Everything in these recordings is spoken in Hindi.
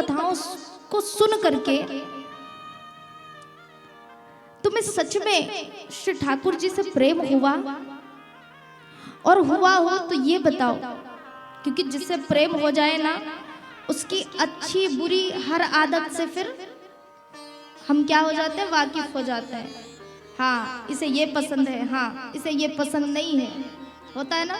कथाओं को सुन करके तुम्हें सच में श्री ठाकुर जी से प्रेम हुआ, और हुआ हो तो ये बताओ, क्योंकि जिससे प्रेम हो जाए ना उसकी अच्छी बुरी हर आदत से फिर हम क्या हो जाते हैं, वाकिफ हो जाते हैं। हाँ इसे ये पसंद है, हाँ इसे ये पसंद नहीं है, होता है ना।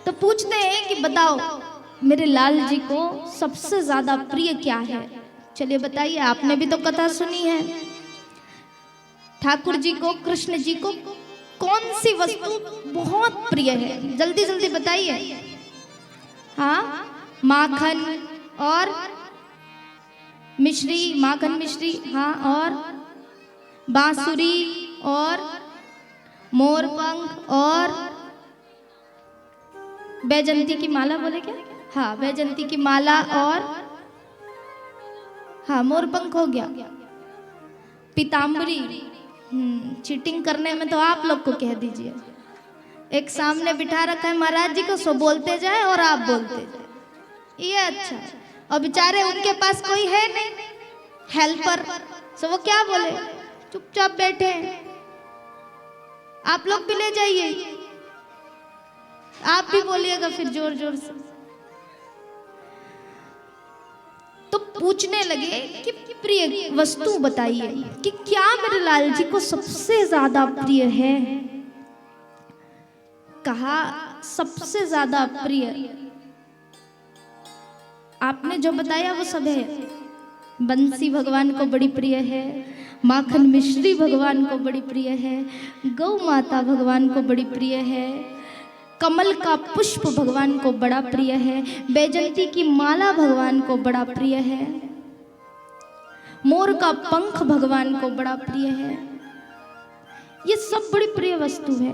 तो पूछते हैं कि बताओ मेरे लाल जी को सबसे ज्यादा प्रिय क्या है। चलिए बताइए, आपने भी तो कथा सुनी है। ठाकुर जी को, कृष्ण जी को कौन सी वस्तु बहुत प्रिय है, जल्दी जल्दी बताइए। हाँ, माखन और मिश्री, माखन मिश्री, हाँ, और बांसुरी और मोरपंख और बैजंती की माला, बोले क्या? हाँ, बैजंती की माला और हाँ मोरपंख हो गया, पीताम्बरी। चीटिंग करने में तो आप लोग को कह दीजिए। एक सामने बिठा रखा है महाराज जी को, सो बोलते जाए और आप बोलते जाए, ये अच्छा है। और बेचारे उनके पास कोई है नहीं हेल्पर, सो वो क्या बोले, चुपचाप बैठे हैं। आप लोग भी ले जाइए, आप भी बोलिएगा फिर जोर जोर से। तो पूछने लगे कि प्रिय वस्तु बताइए कि क्या मेरे लाल जी को सबसे ज्यादा प्रिय है। कहा सबसे ज्यादा प्रिय, आपने जो बताया वो सब है। बंसी भगवान को बड़ी प्रिय है, माखन मिश्री भगवान को बड़ी प्रिय है, गौ माता भगवान को बड़ी प्रिय है, कमल का पुष्प भगवान को बड़ा प्रिय है, बैजंती की माला भगवान को बड़ा प्रिय है, मोर का पंख भगवान को बड़ा प्रिय है। ये सब बड़ी प्रिय वस्तु है।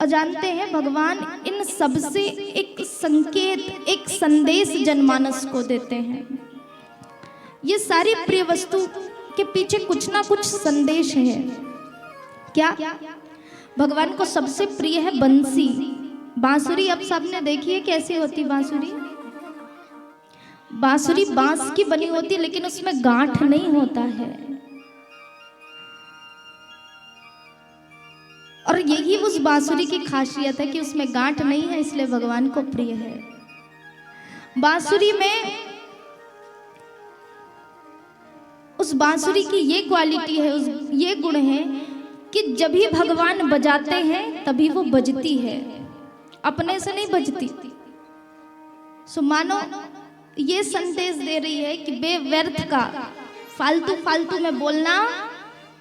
और जानते हैं भगवान इन सब से एक संकेत, एक संदेश जनमानस को देते हैं। ये सारी प्रिय वस्तु के पीछे कुछ ना कुछ संदेश है। क्या? भगवान को सबसे प्रिय है बंसी, बांसुरी। अब सबने देखी है कैसी होती बांसुरी। बांसुरी बांस की बनी होती है, लेकिन उसमें गांठ नहीं होता है। और यही उस बांसुरी की खासियत है कि उसमें गांठ नहीं है, इसलिए भगवान को प्रिय है। बांसुरी में उस बांसुरी की ये क्वालिटी है, ये गुण है कि जब भी भगवान बजाते हैं तभी वो बजती है, अपने से नहीं बजती। सो मानो ये संदेश दे रही है कि बेव्यर्थ का फालतू फालतू में बोलना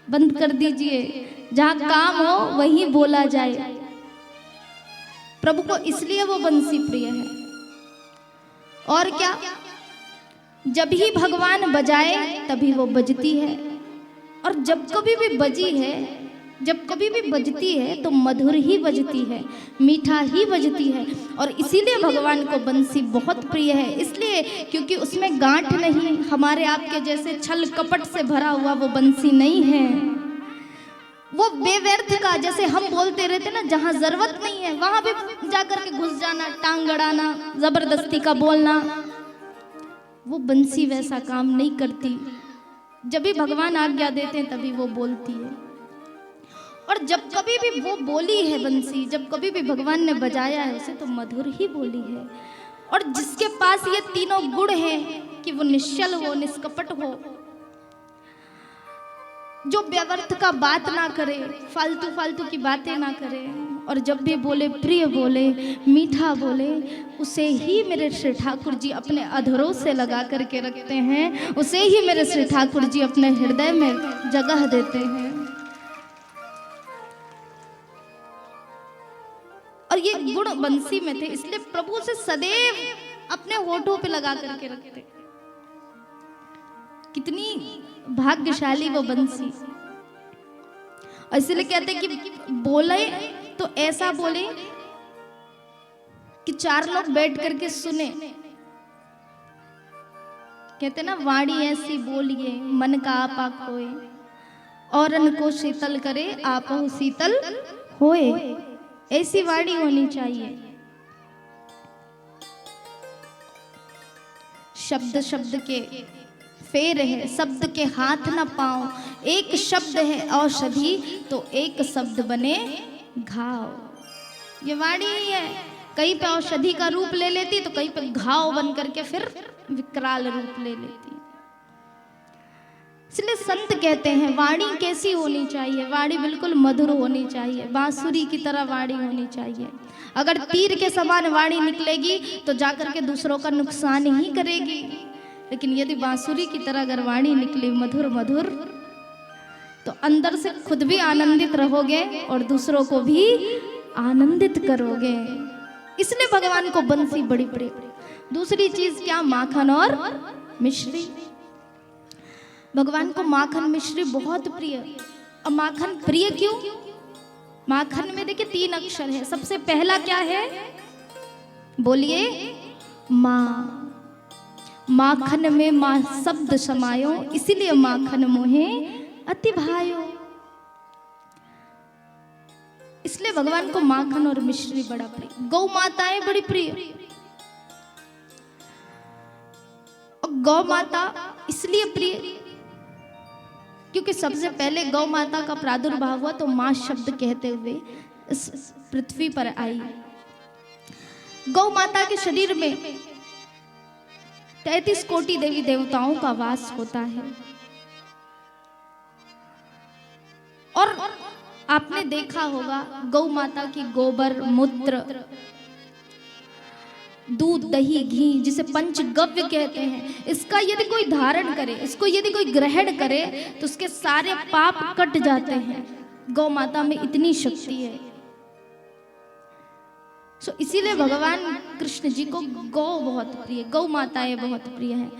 बंद कर दीजिए, जहां काम हो वहीं बोला जाए। प्रभु को इसलिए वो बंसी प्रिय है। और क्या, जब ही भगवान बजाए तभी वो बजती है। और जब कभी भी बजी है, जब कभी भी बजती है तो मधुर ही बजती है, मीठा ही बजती है। और इसीलिए भगवान को बंसी बहुत प्रिय है, इसलिए क्योंकि उसमें गांठ नहीं, हमारे आपके जैसे छल कपट से भरा हुआ वो बंसी नहीं है। वो बेव्यर्थ का, जैसे हम बोलते रहते ना, जहां जरूरत नहीं है वहां भी जाकर के घुस जाना, टांग गड़ाना, जबरदस्ती का बोलना, वो बंसी वैसा काम नहीं करती। जब भी भगवान आज्ञा देते हैं तभी वो बोलती है। और जब कभी भी वो बोली है बंसी, जब कभी भी भगवान ने बजाया है उसे, तो मधुर ही बोली है। और जिसके पास ये तीनों गुण हैं कि वो निश्चल हो, निष्कपट हो, जो व्यर्थ का बात ना करे, फालतू फालतू की बातें ना करे, और जब भी बोले प्रिय बोले, मीठा बोले, उसे ही मेरे श्री ठाकुर जी अपने अधरों से लगा करके रखते हैं, उसे ही मेरे श्री ठाकुर जी अपने हृदय में जगह देते हैं। और ये गुण बंसी में थे, इसलिए प्रभु से सदैव अपने होठों पे लगा करके रखते। कितनी भाग्यशाली वो बंसी। और इसलिए कहते कि बोले तो ऐसा बोले कि चार लोग बैठ करके सुने। कहते ना, वाणी ऐसी बोलिए मन का आपा खोए, औरन को शीतल करे आपहु शीतल होए। ऐसी वाणी होनी चाहिए। शब्द शब्द के फेर है, शब्द के हाथ न पाओ, एक शब्द है औषधि तो एक शब्द बने घाव। ये वाणी ही है, कहीं पे औषधि का रूप ले लेती तो कहीं पे घाव बन करके फिर विकराल रूप ले लेती। इसलिए संत कहते हैं वाणी कैसी होनी चाहिए, वाणी बिल्कुल मधुर होनी चाहिए, बांसुरी की तरह वाणी होनी चाहिए। अगर तीर के समान वाणी निकलेगी तो जाकर के दूसरों का नुकसान ही करेगी, लेकिन यदि बांसुरी की तरह अगर वाणी निकली मधुर मधुर तो अंदर से खुद भी आनंदित रहोगे और दूसरों को भी आनंदित करोगे। इसलिए भगवान को बंसी बड़ी प्रिय। दूसरी चीज क्या, माखन और मिश्री। भगवान को माखन मिश्री बहुत प्रिय। अब माखन प्रिय क्यों? माखन में देखिए 3 अक्षर है। सबसे पहला क्या है, बोलिए माँ। माखन में माँ शब्द समायो, इसीलिए माखन मोहे अति भायो। इसलिए भगवान को माखन और मिश्री बड़ा प्रिय। गौ माताएं बड़ी प्रिय। और गौ माता इसलिए प्रिय क्योंकि सबसे पहले गौ माता का प्रादुर्भाव हुआ तो मां शब्द कहते हुए इस पृथ्वी पर आई। गौ माता के शरीर में 33 कोटि देवी देवताओं का वास होता है। और आपने देखा होगा गौ माता की गोबर, मूत्र, दूध, दही, घी, जिसे पंचगव्य कहते हैं, इसका यदि कोई धारण करे, इसको यदि कोई ग्रहण करे तो उसके सारे पाप कट जाते हैं। गौ माता में इतनी शक्ति है। इसीलिए भगवान कृष्ण जी को गौ बहुत प्रिय, गौ माताएं बहुत प्रिय है।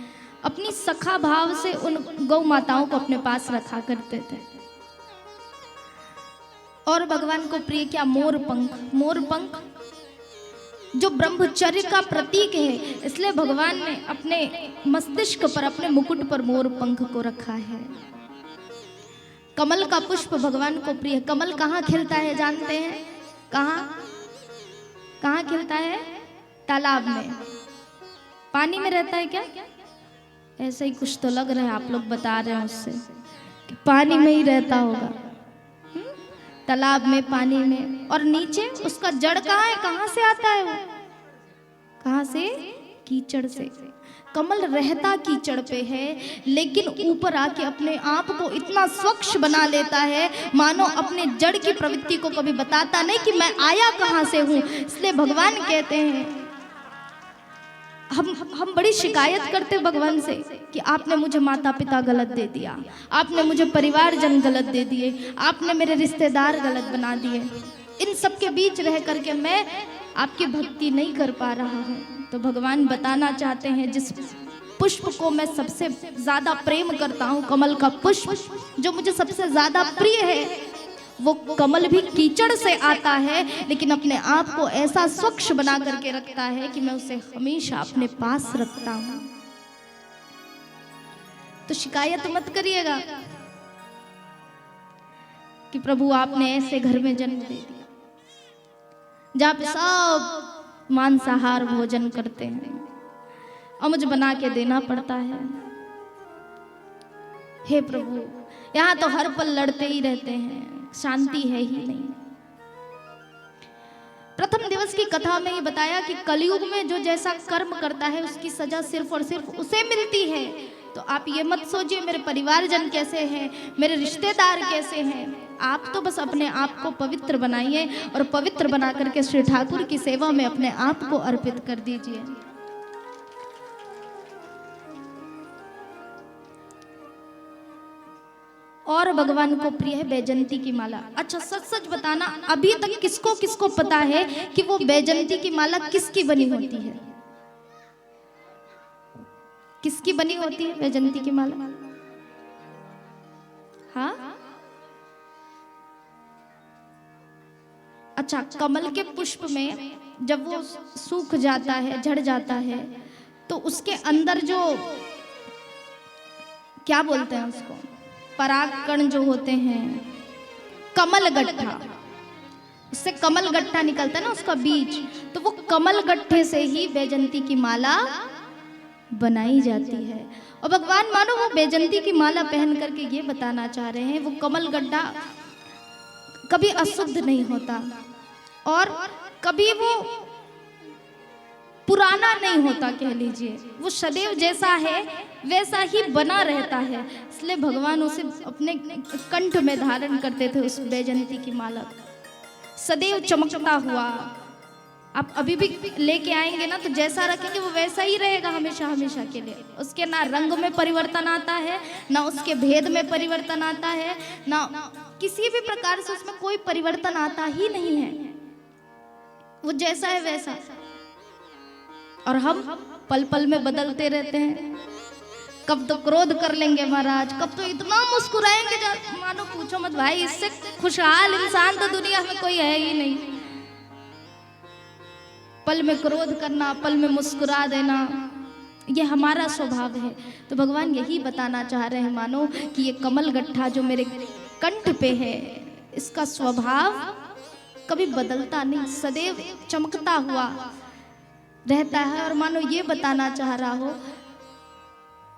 अपनी सखा भाव से उन गौ माताओं को अपने पास रखा करते थे। और भगवान को प्रिय क्या, मोर पंख। मोर पंख जो ब्रह्मचर्य का प्रतीक है, इसलिए भगवान ने अपने मस्तिष्क पर, अपने मुकुट पर मोर पंख को रखा है। कमल का पुष्प भगवान को प्रिय। कमल कहाँ खिलता है जानते हैं? कहाँ खिलता है? तालाब में। पानी में रहता है क्या? ऐसा ही कुछ तो लग रहा है, आप लोग बता रहे हैं उससे कि पानी में ही रहता होगा। तालाब में, पानी में। और नीचे उसका जड़ कहाँ है? कहाँ से आता है वो? कहाँ से? कीचड़ से। कमल रहता कीचड़ पे है, लेकिन ऊपर आके अपने आप को इतना स्वच्छ बना लेता है मानो अपने जड़ की प्रवृत्ति को कभी बताता नहीं कि मैं आया कहाँ से हूँ। इसलिए भगवान कहते हैं, हम बड़ी शिकायत करते भगवान से कि आपने मुझे माता पिता गलत दे दिया, आपने मुझे परिवारजन गलत दे दिए, आपने मेरे रिश्तेदार गलत बना दिए। इन सब के बीच रह करके मैं आपकी भक्ति नहीं कर पा रहा हूँ। तो भगवान बताना चाहते हैं, जिस पुष्प को मैं सबसे ज्यादा प्रेम करता हूँ, कमल का पुष्प जो मुझे सबसे ज्यादा प्रिय है, वो कमल भी कीचड़ से आता है, लेकिन अपने आप को ऐसा स्वच्छ बना करके रखता है कि मैं उसे हमेशा अपने पास रखता हूं। तो शिकायत मत करिएगा कि प्रभु आपने ऐसे घर में जन्म दे दिया जहां पे सब मांसाहार भोजन करते हैं और मुझे बना के देना पड़ता है। हे प्रभु, यहाँ तो हर पल लड़ते ही रहते हैं, शांति है ही नहीं। प्रथम दिवस की कथा में ही बताया कि कलयुग में जो जैसा कर्म करता है उसकी सजा सिर्फ और सिर्फ उसे मिलती है। तो आप ये मत सोचिए मेरे परिवारजन कैसे हैं, मेरे रिश्तेदार कैसे हैं। आप तो बस अपने आप को पवित्र बनाइए और पवित्र बना करके श्री ठाकुर की सेवा में अपने आप को अर्पित कर दीजिए। और भगवान को प्रिय है बैजंती की माला। अच्छा, सच सच बताना, अभी तक किसको किसको पता है कि वो बैजंती की माला किसकी बनी होती है? किसकी बनी होती है बैजंती की माला? हाँ, अच्छा, कमल के पुष्प में जब वो सूख जाता है, झड़ जाता है, तो उसके अंदर जो क्या बोलते हैं उसको, परागकण जो होते हैं, कमल गट्ठा, उससे कमल गट्ठा निकलता है ना, उसका बीज, तो वो कमल गट्ठे से ही बैजंती की माला बनाई जाती है। और भगवान मानो वो बैजंती की माला पहन करके ये बताना चाह रहे हैं, वो कमल गड्ढा कभी अशुद्ध नहीं होता और कभी वो पुराना नहीं होता, कह लीजिए वो सदैव जैसा है वैसा ही बना रहता है। इसलिए भगवान उसे अपने कंठ में धारण करते थे, उस बैजंती की माला सदैव चमकता हुआ। आप अभी भी लेके आएंगे ना तो जैसा रखेंगे वो वैसा ही रहेगा हमेशा हमेशा के लिए। उसके ना रंग में परिवर्तन आता है, ना उसके भेद में परिवर्तन आता है, ना किसी भी प्रकार से उसमें कोई परिवर्तन आता ही नहीं है, वो जैसा है वैसा। और हम पल पल में बदलते रहते हैं। कब तो क्रोध कर लेंगे महाराज, कब तो इतना मुस्कुराएंगे मानो पूछो मत भाई, इससे खुशहाल इंसान तो दुनिया में कोई है ही नहीं। पल में क्रोध करना, पल में मुस्कुरा देना, ये हमारा स्वभाव है। तो भगवान यही बताना चाह रहे हैं मानो कि ये कमल गट्ठा जो मेरे कंठ पे है, इसका स्वभाव कभी बदलता नहीं, सदैव चमकता हुआ रहता है। और मानो ये बताना चाह रहा हो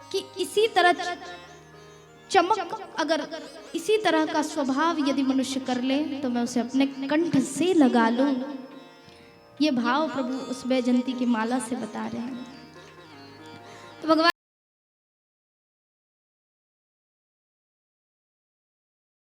कि इसी तरह चमक, अगर इसी तरह का स्वभाव यदि मनुष्य कर ले तो मैं उसे अपने कंठ से लगा लूं। ये भाव प्रभु उस बैजंती की माला से बता रहे हैं। तो भगवान